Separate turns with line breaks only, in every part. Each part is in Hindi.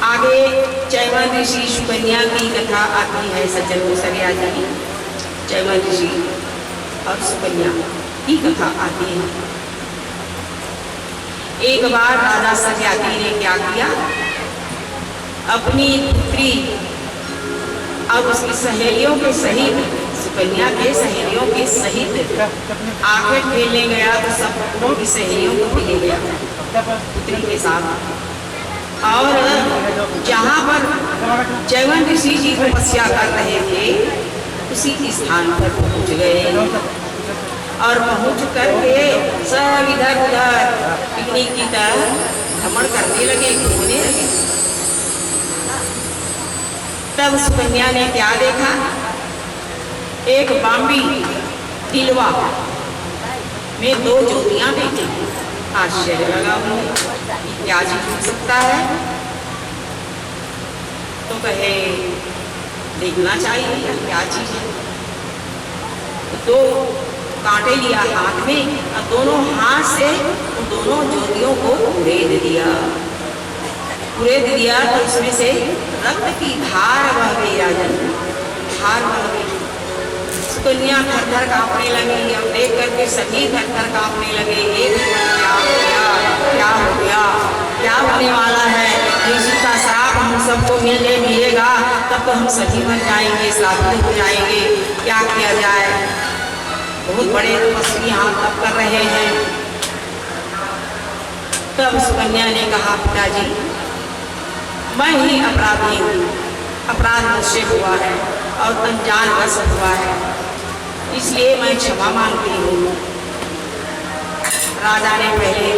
आगे चैवन ऋषि सुकन्या की कथा आती है सज्जनों सरिया जी। चैवन ऋषि और सुकन्या की कथा आती है। एक बार राजा सत्याती ने क्या किया, अपनी पुत्री और उसकी सहेलियों के सहित, सुकन्या के सहेलियों के सहित आखेट खेलने गया तो सब उनकी सहेलियों को भी ले गया पुत्री के साथ। और जहाँ पर चैवन ऋषि जी तपस्या कर रहे थे उसी स्थान पर पहुँच गए और पहुँच करके सब इधर उधर पिकनिक की तरह भ्रमण करने लगे, घूमने लगे। तब सुकन्या ने क्या देखा, एक बाम्बी तिलवा में 2 ज्योतियां देखी। आश्चर्य लगा उन्हें, क्या चीज हो सकता है। तो कहे देखना चाहिए क्या चीज है। तो 2 कांटे लिया हाथ में और दोनों हाथ से उन दोनों ज्योतियों को उड़ेद दिया। तो उसमें से रक्त की धार बह गई, राजन धार बह गई। सुकन्या थर-थर कांपने लगी। अब देख करके सभी थर-थर कांपने लगे। एक क्या हो गया, क्या हो गया, क्या होने वाला है। ऋषि का श्राप हम सबको मिलेगा, तब तो हम सभी मर जाएंगे, श्रापित हो जाएंगे। क्या किया जाए। बहुत बड़े तपस्वी यहाँ तप कर रहे हैं। तब सुकन्या ने कहा, पिताजी मैं ही अपराधी हूँ, अपराध मुझसे हुआ है और अनजानवश हुआ है, इसलिए मैं क्षमा मांगती हूँ। राजा ने पहले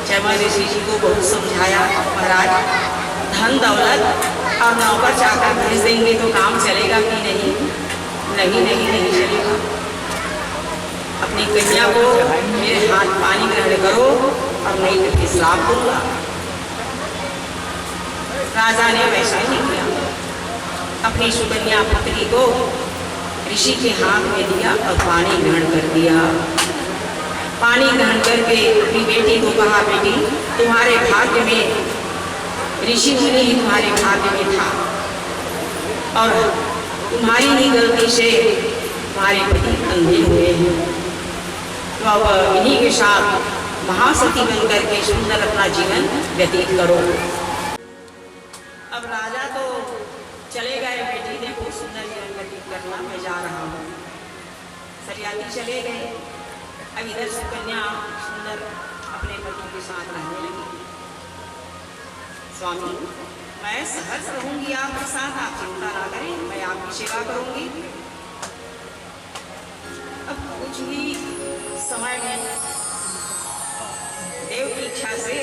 चैवन ऋषि जी को बहुत समझाया, महाराज धन दौलत और नौकर चाकर भेज देंगे तो काम चलेगा कि नहीं। नहीं चलेगा। अपनी कन्या को मेरे हाथ पानी ग्रहण करो और नहीं तो श्राप दूंगा। राजा ने वैसा ही किया, अपनी सुकन्या पुत्री को ऋषि के हाथ में दिया और पानी ग्रहण कर दिया। पानी ग्रहण करके अपनी बेटी को कहा, बेटी तुम्हारे भाग्य में ऋषि मुनि ही तुम्हारे भाग्य में था और तुम्हारी ही गलती से तुम्हारे पति अंधे हुए हैं। तो अब इन्हीं के साथ महासती बन करके सुंदर अपना जीवन व्यतीत करो। अब राजा तो चले गए, बेटी देखो सुंदर जीवन व्यतीत करना, मैं जा रहा हूँ। सरियाती चले गए। अब इधर सुकन्या सुंदर अपने पति के साथ रहने लगी। स्वामी मैं सहर्ष रहूंगी आपके साथ, आप चिंता ना करें, मैं आपकी सेवा करूंगी। अब कुछ ही समय में देव की इच्छा से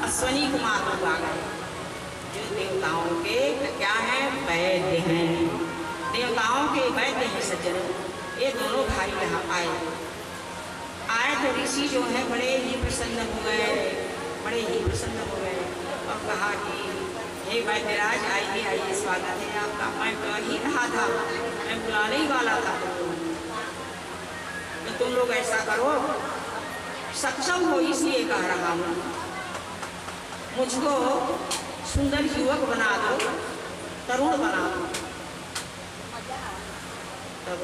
अश्वनी कुमार लोग आ गए, जो देवताओं के क्या है, वैद्य हैं। देवताओं के वैद्य हैं सज्जनों। ये दोनों भाई यहाँ आए तो ऋषि जो है बड़े ही प्रसन्न हो गए और कहा कि हे वैद्यराज आइए, स्वागत है आपका। मैं कह ही रहा था, मैं बुलाने ही वाला था। तो तुम लोग ऐसा करो, सक्षम हो इसलिए कह रहा हूँ, मुझको सुंदर युवक बना दो, तरुण बना दो। तब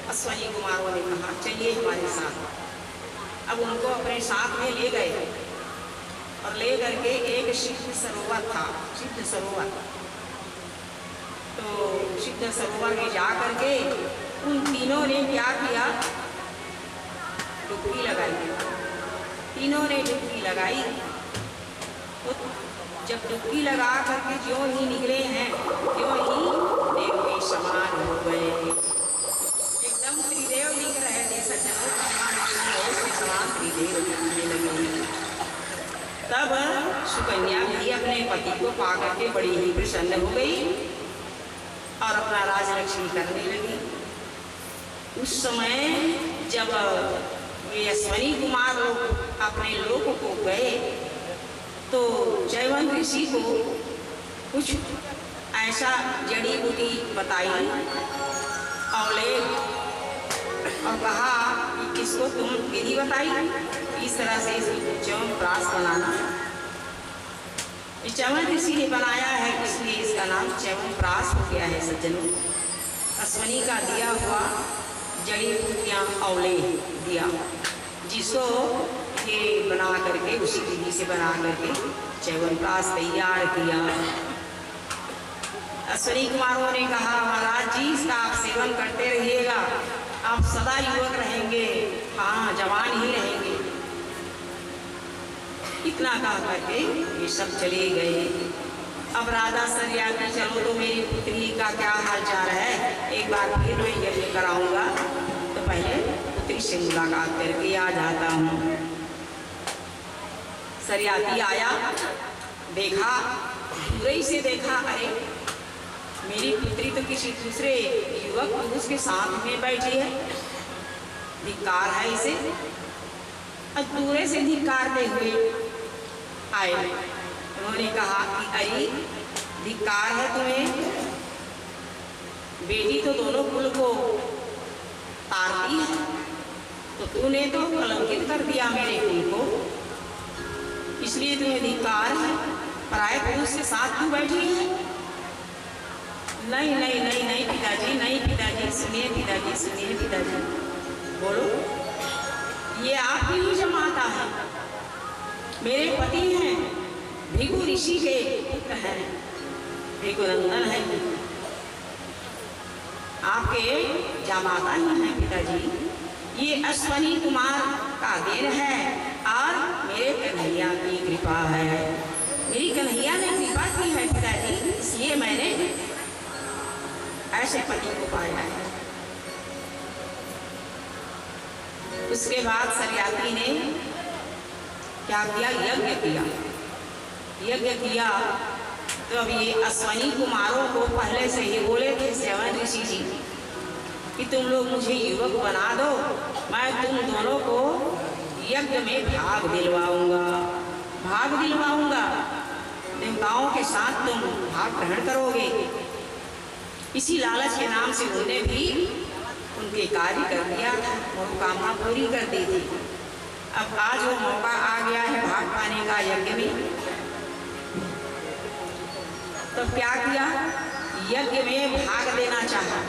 अश्वनी कुमारों ने कहा चलिए हमारे साथ। अब उनको अपने साथ में ले गए और ले करके एक सिद्ध सरोवर था, सिद्ध सरोवर। तो सिद्ध सरोवर में जा करके उन तीनों ने क्या किया, डुबकी लगाई। तीनों ने डुबकी लगाई। तो जब डुबकी लगा करके ज्यों ही निकले हैं त्यों ही देव के समान हो गए। एकदम त्रिदेव दिख रहे थे सज्जनों, समान त्रिदेव दिखने लगे। तब सुकन्या भी अपने पति को पा करके बड़ी ही प्रसन्न हो गई और अपना राजलक्ष्मी करने लगी। उस समय जब ये अश्वनी कुमार लोग अपने लोक को गए तो चैवन ऋषि को कुछ ऐसा जड़ी बूटी बताई और कहा कि इसको तुम विधि बताई, इस तरह से च्यवनप्राश बनाना। च्यवन ऋषि ने बनाया है, इसलिए इसका नाम च्यवनप्राश हो गया है सज्जनों। अश्वनी का दिया हुआ जड़ी बूटियाँ औले दिया, जिसको ये बना करके उसी विधि से बना करके च्यवनप्राश तैयार किया। अश्वनी कुमारों ने कहा, महाराज जी इसका आप सेवन करते रहिएगा, आप सदा युवक रहेंगे, हाँ जवान ही रहेंगे। इतना कहा करके ये सब चले गए। अब राजा सरियाती, चलो तो मेरी पुत्री का क्या हालचाल है, एक बार फिर मैं यज्ञ कराऊंगा, तो पहले पुत्री से मुलाकात करके आ जाता हूँ। सरियाती आया, देखा, दूर से देखा, अरे मेरी पुत्री तो किसी दूसरे युवक पुरुष के साथ में बैठी है, धिक्कार है इसे। अब दूर से धिक्कारते हुए आए, उन्होंने कहा कि अरे धिक्कार है तुम्हें, बेटी तो दोनों कुल को तारती है, तो तूने तो कलंकित कर दिया मेरे कुल को, इसलिए तुम्हें धिक्कार है, पराये पुरुष के साथ तू बैठी है। नहीं नहीं नहीं नहीं पिताजी, नहीं पिताजी, सुनिए पिताजी, सुनिए पिताजी, बोलो, ये आपकी ही जमाता है, मेरे पति हैं, भृगु ऋषि के पुत्र हैं, भृगुनंदन है, आपके जामाता ही हैं पिताजी। ये अश्वनी कुमार का देन है और मेरे कन्हैया की कृपा है, मेरी कन्हैया ने कृपा की है पिताजी, इसलिए मैंने ऐसे पति को पाया है। उसके बाद सरियाती ने क्या किया, यज्ञ किया। यज्ञ किया तो अब ये अश्वनी कुमारों को पहले से ही बोले थे च्यवन ऋषि जी कि तुम लोग मुझे युवक बना दो, मैं तुम दोनों को यज्ञ में भाग दिलवाऊंगा, भाग दिलवाऊंगा, देवताओं के साथ तुम भाग ग्रहण करोगे। इसी लालच के नाम से उन्होंने भी उनके कार्य कर दिया, मनोकामना पूरी कर दी थी। अब आज वो मौका आ गया है भाग पाने का यज्ञ में। तब क्या किया, यज्ञ में भाग देना चाहा,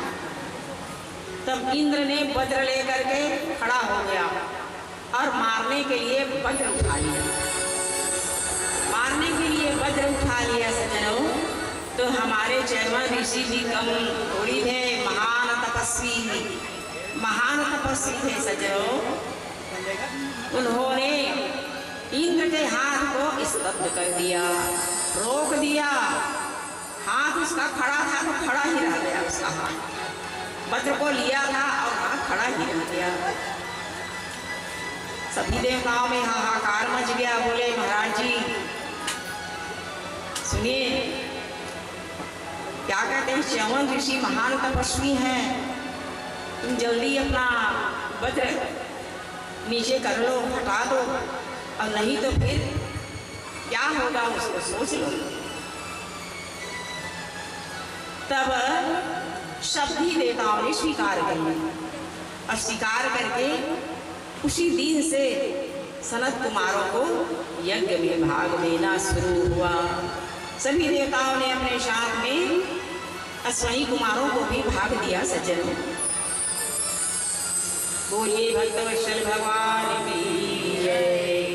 तब इंद्र ने वज्र लेकर के खड़ा हो गया और मारने के लिए वज्र उठा लिया, मारने के लिए वज्र उठा लिया सज्जनों। तो हमारे च्यवन ऋषि जी कम थोड़ी थे, महान तपस्वी, महान तपस्वी थे सज्जनों। उन्होंने इंद्र के हाथ को स्तब्ध कर दिया, रोक दिया, हाथ उसका खड़ा था तो खड़ा ही रह गया, उसका हाथ वज्र को लिया था और हाथ खड़ा ही रह गया। सभी देवताओं में हाहाकार मच गया, बोले महाराज जी सुनिए, क्या कहते हैं, च्यवन ऋषि महान तपस्वी हैं, तुम जल्दी अपना वज्र नीचे कर लो, हटा दो, और नहीं तो फिर क्या होगा उसको सोच लो। तब सभी देवताओं ने स्वीकार कर लिया, और स्वीकार करके उसी दिन से सनत कुमारों को यज्ञ में भाग देना शुरू हुआ। सभी देवताओं ने अपने साथ में अश्वनी कुमारों को भी भाग दिया सज्जनों। बोलिए भक्तवत्सल भगवान की